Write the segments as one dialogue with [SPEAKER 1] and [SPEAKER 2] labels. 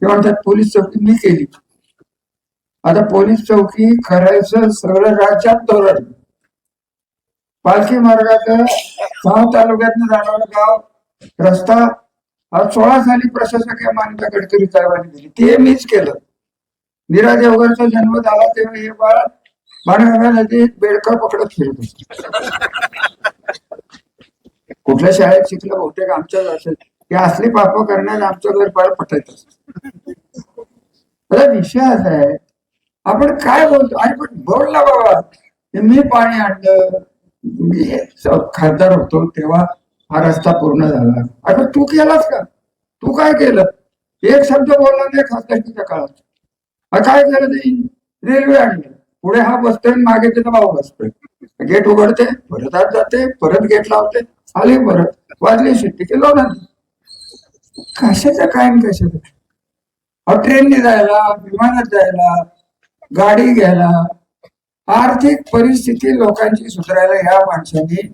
[SPEAKER 1] ते म्हणतात पोलीस चौकी मी केली. आता पोलीस चौकी करायचं सगळं राज्यात धोरण. पालखी मार्गाचं 6 तालुक्यातनं जाणारं गाव रस्ता आज 16 साली प्रशासकीय मान्यता गडकरी साहेबांनी दिली, ते मीच केलं. नीरा देवगरचा जन्म झाला तेव्हा हे बाळ बाणगंगा नदीत बेडका पकडत फिरत होते. कुठल्या शाळेत शिकलं बहुतेक आमच्याच असेल. ते असली पाप करण्यात आमचं घर फार पटायचं. आता विषय असा आहे, आपण काय बोलतो आणि पण बोलला बाबा मी पाणी आणलं, मी खासदार होतो तेव्हा हा रस्ता पूर्ण झाला. अरे तू केलास का? तू काय केलं? एक शब्द बोलला नाही खासदारकीच्या काळात. काय केलं ते? रेल्वे आणली, पुढे हा बसतोय मागे त्याचा भाऊ बसतोय. गेट उघडते, परत आत जाते, परत गेट लावते, आली परत, वाजली शिट्टी की लोणार. कशाचं काय कशाचं? ट्रेनने जायला, विमानात जायला, गाडी घ्यायला, आर्थिक परिस्थिती लोकांची सुधारायला या माणसांनी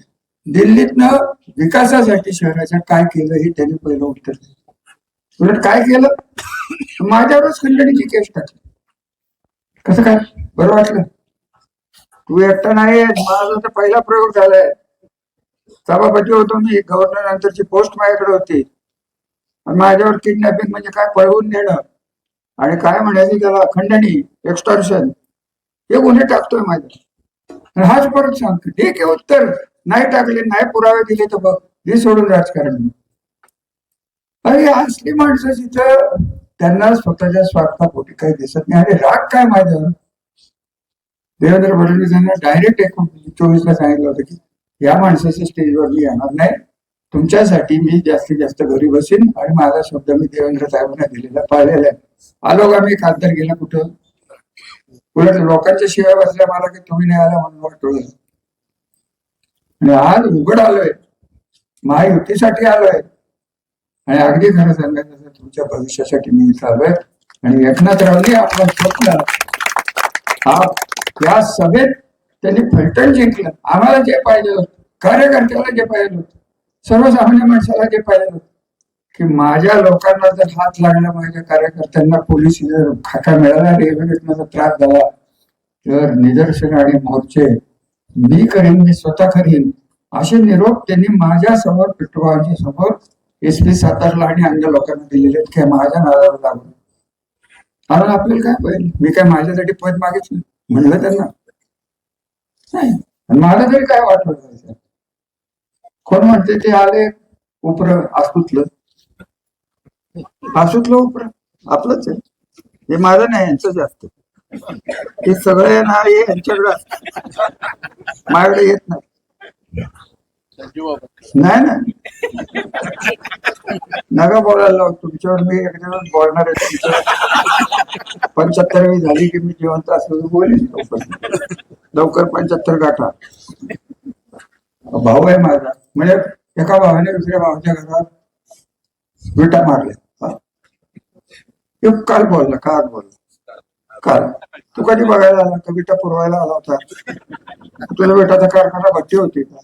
[SPEAKER 1] दिल्लीतनं विकासासाठी शहराच्या काय केलं हे त्यांनी पहिलं उत्तर दिलं. उलट काय केलं? माझ्यावरच खंडणीची केस टाकली. कसं काय? बरं वाटलं? तू एकटा नाही, माझा तर पहिला प्रयोग झालाय. सभापती होतो मी, गव्हर्नर नंतरची पोस्ट माझ्याकडे होती. माझ्यावर किडनॅपिंग म्हणजे काय पळवून नेणं आणि काय म्हणायचं त्याला खंडणी, एक्स्टॉर्शन, हे गुन्हे टाकतोय माझे. हाच परत सांगतो, ठीक आहे उत्तर नाही टाकले, नाही पुरावे दिले तर बघ हे सोडून राजकारण. अरे असली माणसं तिथं त्यांना स्वतःच्या स्वार्थापोटी काही दिसत नाही. अरे राग काय माझ्यावर? देवेंद्र फडणवीस यांना डायरेक्ट 1924ला सांगितलं होतं की या माणसाच्या स्टेजवर मी येणार नाही, तुमच्यासाठी मी जास्तीत जास्त घरी बसेन आणि माझा शब्द मी देवेंद्र साहेबांना दिलेला पाळलेला आहे. आलो का मी खासदार गेला कुठं? उलट लोकांच्या शिवाय बसल्या मला की तुम्ही नाही आला म्हणून वाटलं. आणि आज उघड आलोय, महायुतीसाठी आलोय आणि अगदी खरं सांगायचं तर तुमच्या भविष्यासाठी मी इथं आलोय. आणि एकनाथरावने आपलं स्वप्न हा या सभेत त्यांनी फलटण जिंकलं. आम्हाला जे पाहिजे होतं, कार्यकर्त्याला जे पाहिजे होतं, सर्वसामान्य माणसाला जे पाहिजे होतं की माझ्या लोकांना जर हात लागला, माझ्या कार्यकर्त्यांना पोलीस जर खाका मिळाला, रेल्वेचा त्रास झाला तर निदर्शन आणि मोर्चे मी करीन, मी स्वतः करीन, असे निरोप त्यांनी माझ्या समोर, पिट्टूबाबांच्या समोर, SP सातारला आणि अन्य लोकांना दिलेले आहेत की माझ्या नादाला लागून. कारण आपल्याला काय पाहिजे? मी काय माझ्यासाठी पद मागितलं म्हणलं त्यांना नाही. मला तरी काय वाटलं जायचं? कोण म्हणते ते आले उपर आसूतलं, आसूतलं उपर आपलंच आहे, हे माझं नाही, यांचं जास्त. हे सगळे ना हे यांच्याकडे माझ्याकडे येत नाही. नाही ना नका बोलायला, तुमच्यावर मी एकदम बोलणार आहे. 75वी झाली की मी जिवंत असलो तर बोलेन लवकर 75 गाठा. भाऊ आहे माझा, म्हणजे एका भावाने दुसऱ्या भावाच्या घरात विटा मारल्या. काल बोलला, काल बोलला, काल तू कधी बघायला आला का? विटा पुरवायला आला होता? तुला विटाचा कारखाना भट्टी होती का?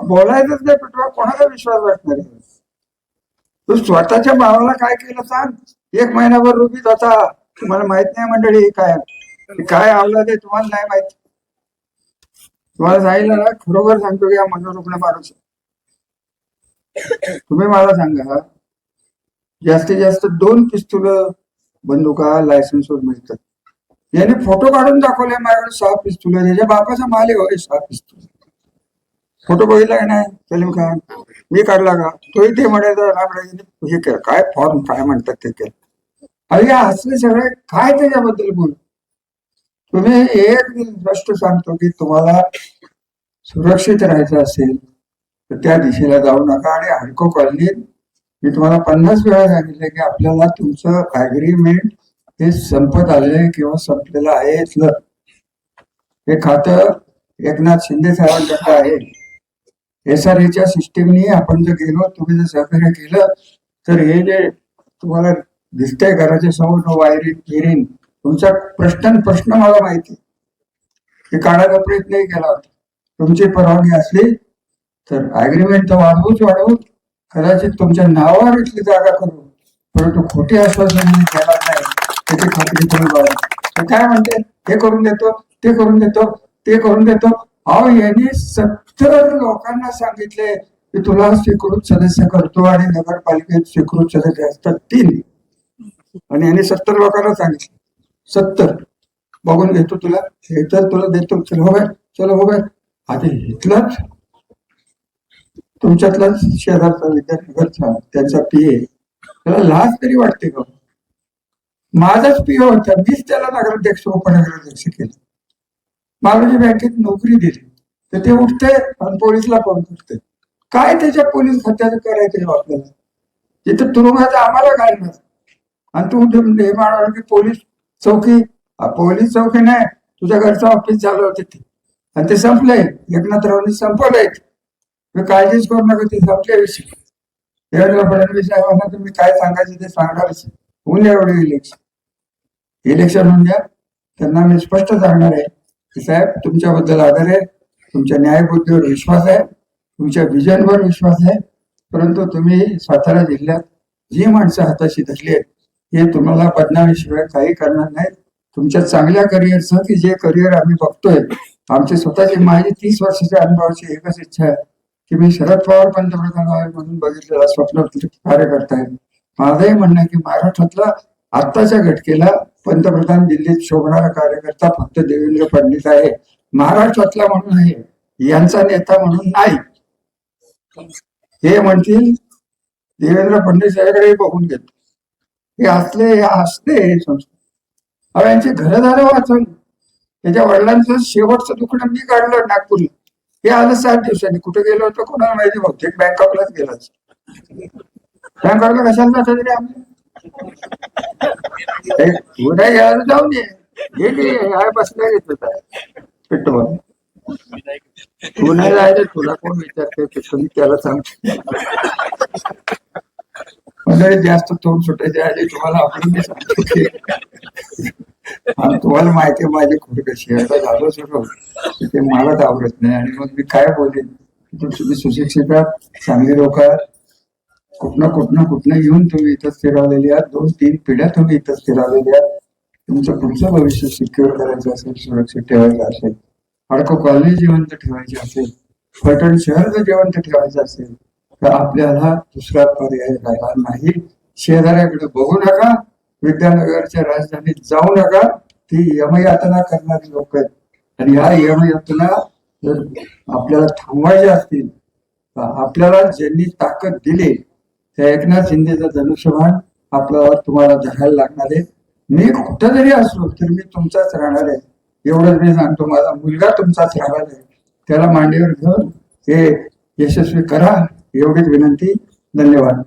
[SPEAKER 1] बोलायचंच नाही, पिटवा कोणाचा विश्वास वाटणार आहे? तू स्वतःच्या भावाला काय केलं सांग? 1 महिनाभर रुबीत होता, तुम्हाला माहित नाही मंडळी काय आवलं ते तुम्हाला नाही माहिती. तुम्हाला सांगितलं ना, खरोखर सांगतो की हा मनोरुग्ण माणूस. तुम्ही मला सांगा, जास्तीत जास्त 2 पिस्तूल बंदुका लायसन्सवर मिळतात. याने फोटो काढून दाखवले माझ्याकडे 6 पिस्तूल, त्याच्या बापाचा माल आहे 6 पिस्तूल. फोटो बघितला का नाही सलीम खान? मी काढला का? तोही ते म्हणायचं हे काय फॉर्म काय म्हणतात ते केलं. अरे असले सगळे काय त्याच्याबद्दल बोल. तुम्ही एक स्पष्ट सांगतो की तुम्हाला सुरक्षित राहायचं असेल तर त्या दिशेला जाऊ नका. आणि हडको कॉलनीत मी तुम्हाला 50 वेळा सांगितलं की आपल्याला तुमचं अग्रीमेंट हे संपत आलंय किंवा संपलेलं आहे. हे खातं एकनाथ शिंदे साहेबांकडे आहे. SRAच्या सिस्टीमनी आपण जर गेलो, तुम्ही जर सहकार्य केलं तर हे जे तुम्हाला दिसतंय घराच्या समोर वायरिंग फिरिंग, तुमचा प्रश्न मला माहिती हे काढायचा प्रयत्नही केला होता. तुमची परवानगी असली तर अग्रीमेंट तर वाढवूच कदाचित तुमच्या नावावर इथली जागा करू परंतु खोटी आश्वासन द्यायला नाही त्याची खात्री तुम्ही बघा. ते काय म्हणते, हे करून देतो, ते करून देतो, ते करून देतो. अहो यांनी 70 लोकांना सांगितले की तुला स्वीकृत सदस्य करतो आणि नगरपालिकेत स्वीकृत सदस्य असतात 3, आणि यांनी 70 लोकांना सांगितलं 70 बघून घेतो तुला, हे तर तुला देतो, चल हो बाय, चलो हो बाय. आता इथलाच तुमच्यातलाच शेजारचा विद्यानगरचा त्यांचा पीए, त्याला लाज तरी वाटते का? माझाच पीओ होता, मीच त्याला नगराध्यक्ष उपनगराध्यक्ष केलं. मला बँकेत नोकरी दिली तर ते उठते आणि पोलीसला फोन करते. काय त्याच्या पोलीस खात्याचं करायचं आपल्याला? तिथे तुरुंगात आम्हाला घालणार आणि तू हे म्हणणार की पोलीस चौकी. पोलीस चौकी नाही, तुझ्या घरचं ऑफिस झालं होतं ते, आणि ते संपलंय. एकनाथरावांनी संपवलंय. तुम्ही काळजीच करू नका, ते संपल्या विषयी. देवेंद्र फडणवीस साहेबांना तुम्ही काय सांगायचं ते सांगणारच. होऊन द्या एवढे इलेक्शन होऊन द्या. त्यांना मी स्पष्ट सांगणार आहे की साहेब तुमच्याबद्दल आदर आहे, तुमच्या न्यायबुद्धीवर विश्वास आहे, तुमच्या विजनवर विश्वास आहे, परंतु तुम्ही सातारा जिल्ह्यात जी माणसं हाताशी धरली आहेत हे तुम्हाला बदनामीशिवाय काही करणार नाहीत. तुमच्या चांगल्या करिअरचं, की जे करिअर आम्ही बघतोय, आमची स्वतःची माझी 30 वर्षाच्या अनुभवाची एकच इच्छा आहे की मी शरद पवार पंतप्रधान व्हावे म्हणून बघितलेला स्वप्न कार्यकर्ता आहे. माझंही म्हणणं आहे की महाराष्ट्रातला आत्ताच्या घटकेला पंतप्रधान दिल्लीत शोभणारा कार्यकर्ता फक्त देवेंद्र फडणवीस आहे. महाराष्ट्रातला म्हणून आहे, यांचा नेता म्हणून नाही. हे म्हणतील देवेंद्र फडणवीस याकडे बघून घेतो, हे असते संस्था. अहो यांची घरदारं वाचवली. त्याच्या वडिलांचं शेवटचं दुखणं मी काढलं नागपूरला. हे आलं 7 दिवसांनी. कुठे गेलो होतो कोणाला माहिती, बहुतेक बँकॉकलाच गेलाच. बँकॉकला कशाला जातो तरी आम्ही उद्या घ्यायला जाऊन ये बसल्या घेत होता पेट्रोल. तू नाही जायचं, तुला कोण विचारते, तुम्ही त्याला सांगतो. म्हणजे जास्त तोंड सुटायचे आधी तुम्हाला आपण मी सांगतो की तुम्हाला माहिती आहे माझी खोड कशी आहे. आता झालं सुरू ते मलाच आवडत नाही, आणि मग मी काय बोलेन. तुम्ही सुशिक्षित आहात, चांगली लोक आहात, कुठनं येऊन तुम्ही इथं स्थिरावलेली आहात. 2-3 पिढ्या तुम्ही इथं स्थिरावलेली आहात. तुमचं पुढचं भविष्य सिक्युअर करायचं असेल, सुरक्षित ठेवायचं असेल, हडको कॉलनी जिवंत ठेवायची असेल, फलटण शहर जर जिवंत ठेवायचं असेल तर आपल्याला दुसरा पर्याय राहिला नाही. शेजाऱ्याकडे बघू नका, विद्यानगरच्या राजधानीत जाऊ नका. ती यमयातना करणारी लोक आहेत, आणि ह्या यमयातना जर आपल्याला थांबवायच्या असतील तर आपल्याला ज्यांनी ताकद दिली त्या एकनाथ शिंदेचा धनुष्यबाण आपल्याला तुम्हाला धरायला लागणार आहे. मी कुठं जरी असलो तरी मी तुमचाच राहणार आहे, एवढंच मी सांगतो. माझा मुलगा तुमचाच राहणार आहे. त्याला मांडीवर घेऊन हे यशस्वी करा, एवढीच विनंती. धन्यवाद.